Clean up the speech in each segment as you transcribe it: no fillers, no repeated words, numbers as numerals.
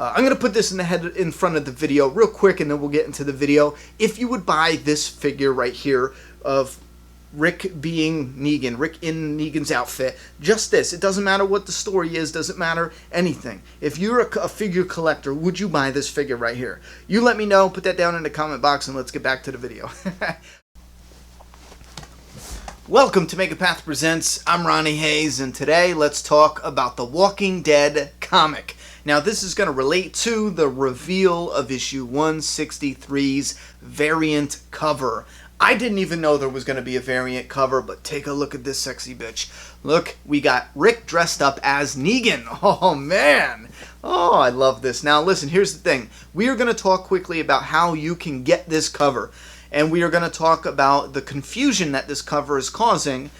I'm going to put this in front of the video real quick, and then we'll get into the video. If you would buy this figure right here of Rick being Negan, Rick in Negan's outfit, just this. It doesn't matter what the story is, doesn't matter anything. If you're a figure collector, would you buy this figure right here? You let me know, put that down in the comment box, and let's get back to the video. Welcome to Megapath Presents. I'm Ronnie Hayes, and today let's talk about the Walking Dead comic. Now, this is going to relate to the reveal of issue 163's variant cover. I didn't even know there was going to be a variant cover, but take a look at this sexy bitch. Look, we got Rick dressed up as Negan. Oh, man. Oh, I love this. Now, listen, here's the thing. We are going to talk quickly about how you can get this cover. And we are going to talk about the confusion that this cover is causing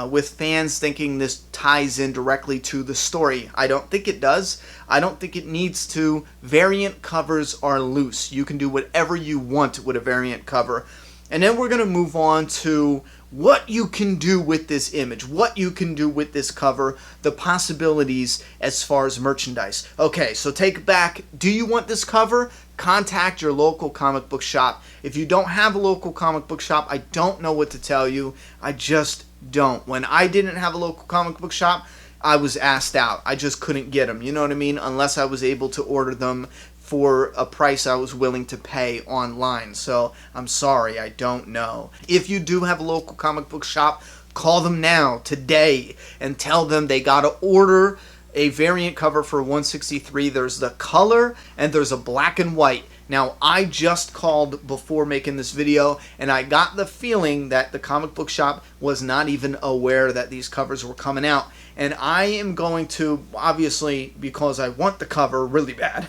with fans thinking this ties in directly to the story. I don't think it does. I don't think it needs to. Variant covers are loose. You can do whatever you want with a variant cover. And then we're going to move on to what you can do with this image, what you can do with this cover, the possibilities as far as merchandise. Okay, so take it back. Do you want this cover? Contact your local comic book shop. If you don't have a local comic book shop, I don't know what to tell you. I just don't. When I didn't have a local comic book shop, I was asked out. I just couldn't get them, you know what I mean? Unless I was able to order them for a price I was willing to pay online. So I'm sorry, I don't know. If you do have a local comic book shop, call them now, today, and tell them they gotta order a variant cover for 163. There's the color and there's a black and white. Now, I just called before making this video, and I got the feeling that the comic book shop was not even aware that these covers were coming out. And I am going to, obviously, because I want the cover really bad,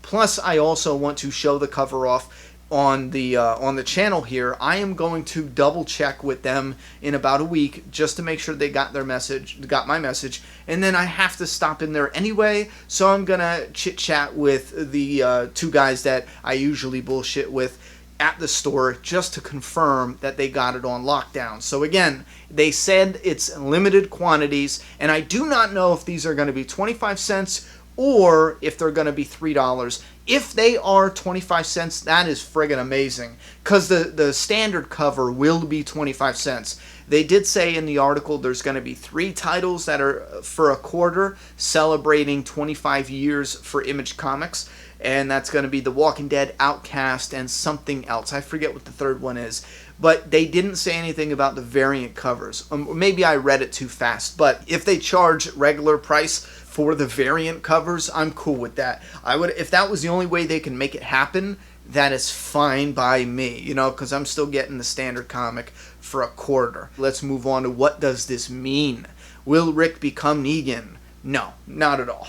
plus I also want to show the cover off on the channel here, I am going to double check with them in about a week just to make sure they got their message, got my message, and then I have to stop in there anyway, so I'm gonna chit chat with the two guys that I usually bullshit with at the store just to confirm that they got it on lockdown. So again, they said it's limited quantities, and I do not know if these are going to be 25 cents or if they're going to be $3. If they are 25 cents, that is friggin' amazing, because the standard cover will be 25 cents. They did say in the article there's going to be 3 titles that are for a quarter, celebrating 25 years for Image Comics, and that's going to be The Walking Dead, Outcast, and something else. I forget what the third one is, but they didn't say anything about the variant covers. Maybe I read it too fast, but if they charge regular price for the variant covers, I'm cool with that. I would, if that was the only way they can make it happen, that is fine by me, you know, because I'm still getting the standard comic for a quarter. Let's move on to what does this mean? Will Rick become Negan? No, not at all.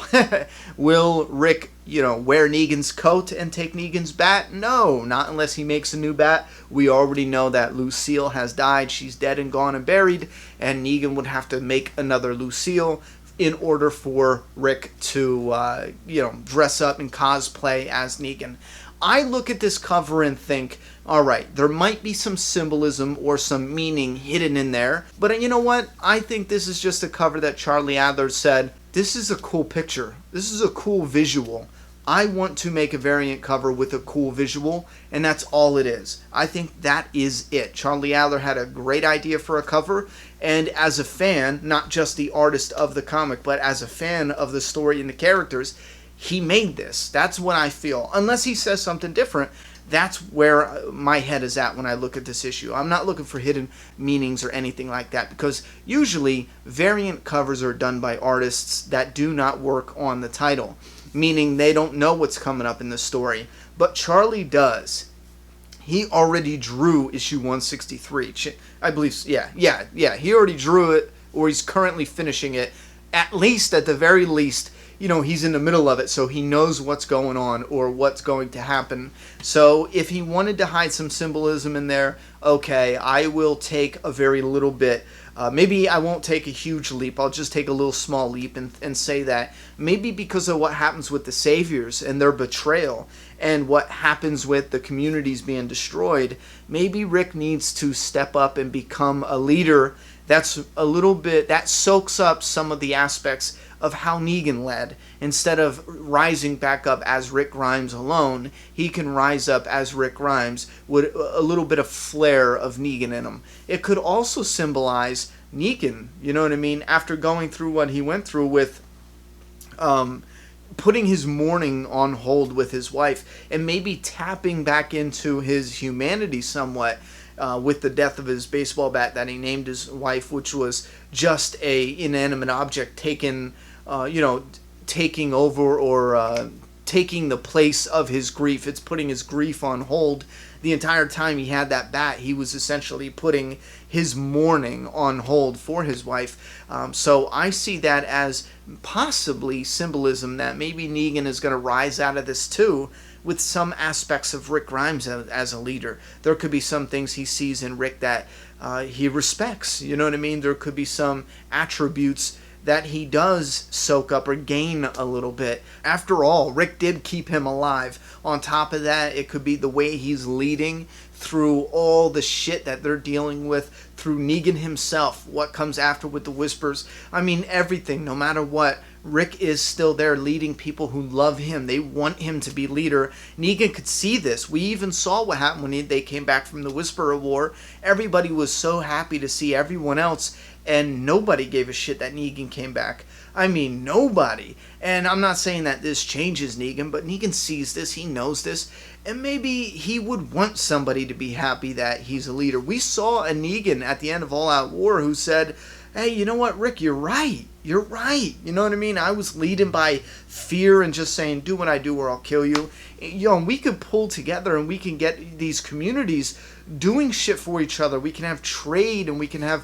Will Rick, wear Negan's coat and take Negan's bat? No, not unless he makes a new bat. We already know that Lucille has died. She's dead and gone and buried, and Negan would have to make another Lucille in order for Rick to, dress up and cosplay as Negan. I look at this cover and think, all right, there might be some symbolism or some meaning hidden in there, but you know what? I think this is just a cover that Charlie Adler said, this is a cool picture. This is a cool visual. I want to make a variant cover with a cool visual, and that's all it is. I think that is it. Charlie Adler had a great idea for a cover, and as a fan, not just the artist of the comic, but as a fan of the story and the characters, he made this. That's what I feel. Unless he says something different, that's where my head is at when I look at this issue. I'm not looking for hidden meanings or anything like that, because usually variant covers are done by artists that do not work on the title, meaning they don't know what's coming up in the story. But Charlie does. He already drew issue 163. I believe, yeah. He already drew it, or he's currently finishing it. At the very least, he's in the middle of it, so he knows what's going on or what's going to happen. So if he wanted to hide some symbolism in there, okay, I will take a very little bit. Maybe I won't take a huge leap. I'll just take a little small leap and say that maybe because of what happens with the Saviors and their betrayal and what happens with the communities being destroyed, maybe Rick needs to step up and become a leader That's a little bit, that soaks up some of the aspects of how Negan led. Instead of rising back up as Rick Grimes alone, he can rise up as Rick Grimes with a little bit of flair of Negan in him. It could also symbolize Negan, you know what I mean, after going through what he went through with putting his mourning on hold with his wife, and maybe tapping back into his humanity somewhat with the death of his baseball bat that he named his wife, which was just a inanimate object taken, taking over or taking the place of his grief. It's putting his grief on hold. The entire time he had that bat, he was essentially putting his mourning on hold for his wife. So I see that as possibly symbolism that maybe Negan is going to rise out of this too, with some aspects of Rick Grimes as a leader. There could be some things he sees in Rick that he respects. You know what I mean? There could be some attributes that he does soak up or gain a little bit. After all, Rick did keep him alive. On top of that, it could be the way he's leading through all the shit that they're dealing with, through Negan himself, what comes after with the Whispers. I mean, everything, no matter what. Rick is still there leading people who love him. They want him to be leader. Negan could see this. We even saw what happened when they came back from the Whisperer War. Everybody was so happy to see everyone else, and nobody gave a shit that Negan came back. I mean, nobody. And I'm not saying that this changes Negan, but Negan sees this, he knows this, and maybe he would want somebody to be happy that he's a leader. We saw a Negan at the end of All Out War who said, hey, you know what, Rick, you're right. You're right. You know what I mean? I was leading by fear and just saying, do what I do or I'll kill you. You know, we could pull together and we can get these communities doing shit for each other. We can have trade and we can have,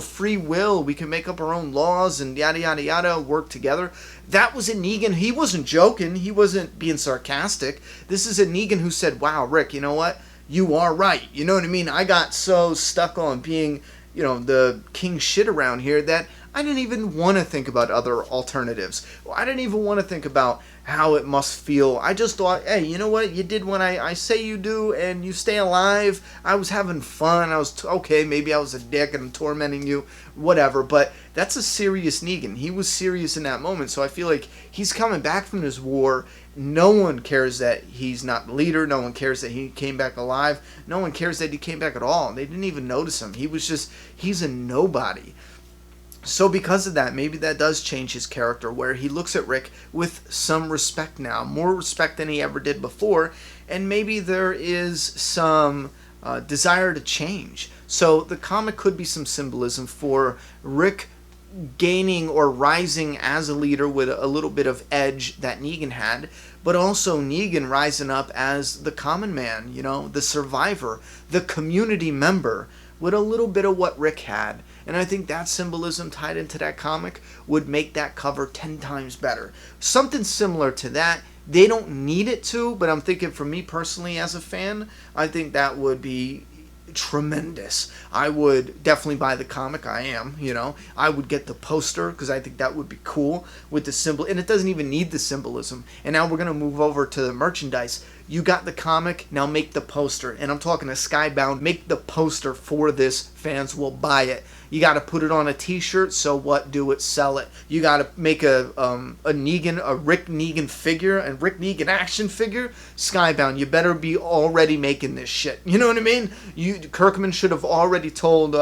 free will. We can make up our own laws and yada, yada, yada, work together. That was a Negan. He wasn't joking. He wasn't being sarcastic. This is a Negan who said, wow, Rick, you know what? You are right. You know what I mean? I got so stuck on being, the king shit around here that I didn't even want to think about other alternatives. I didn't even want to think about how it must feel. I just thought, hey, you know what? You did what I say you do, and you stay alive. I was having fun. I was, okay, maybe I was a dick and I'm tormenting you, whatever. But that's a serious Negan. He was serious in that moment. So I feel like he's coming back from this war. No one cares that he's not the leader. No one cares that he came back alive. No one cares that he came back at all. They didn't even notice him. He's a nobody. So because of that, maybe that does change his character, where he looks at Rick with some respect now, more respect than he ever did before, and maybe there is some desire to change. So the comic could be some symbolism for Rick gaining or rising as a leader with a little bit of edge that Negan had, but also Negan rising up as the common man, the survivor, the community member, with a little bit of what Rick had. And I think that symbolism tied into that comic would make that cover 10 times better. Something similar to that. They don't need it to, but I'm thinking for me personally as a fan, I think that would be tremendous. I would definitely buy the comic. I am, I would get the poster because I think that would be cool with the symbol, and it doesn't even need the symbolism. And now we're going to move over to the merchandise. You got the comic, now make the poster. And I'm talking to Skybound. Make the poster for this. Fans will buy it. You got to put it on a t-shirt, so what? Do it, sell it. You got to make a Rick Negan figure, and Rick Negan action figure. Skybound, you better be already making this shit. You know what I mean? Kirkman should have already told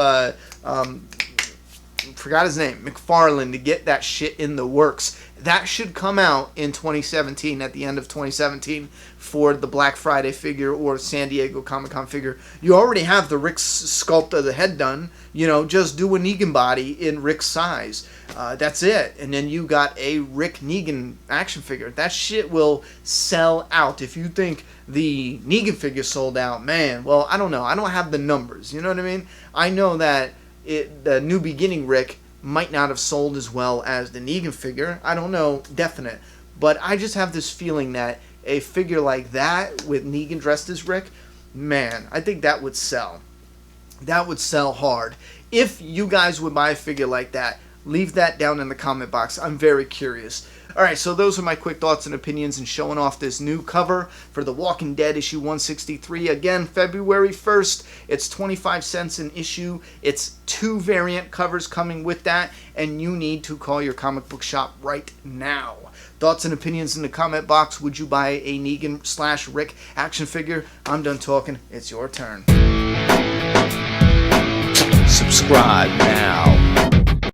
forgot his name, McFarlane, to get that shit in the works. That should come out in 2017, at the end of 2017, for the Black Friday figure or San Diego Comic-Con figure. You already have the Rick sculpt of the head done. Just do a Negan body in Rick's size. That's it. And then you got a Rick Negan action figure. That shit will sell out. If you think the Negan figure sold out, man, well, I don't know. I don't have the numbers. You know what I mean? I know that the New Beginning Rick might not have sold as well as the Negan figure. I don't know, definite. But I just have this feeling that a figure like that with Negan dressed as Rick, man, I think that would sell. That would sell hard. If you guys would buy a figure like that, Leave that down in the comment box. I'm very curious. Alright, so those are my quick thoughts and opinions and showing off this new cover for The Walking Dead issue 163. Again, February 1st. It's 25 cents an issue. It's 2 variant covers coming with that, and you need to call your comic book shop right now. Thoughts and opinions in the comment box. Would you buy a Negan/Rick action figure? I'm done talking. It's your turn. Subscribe now.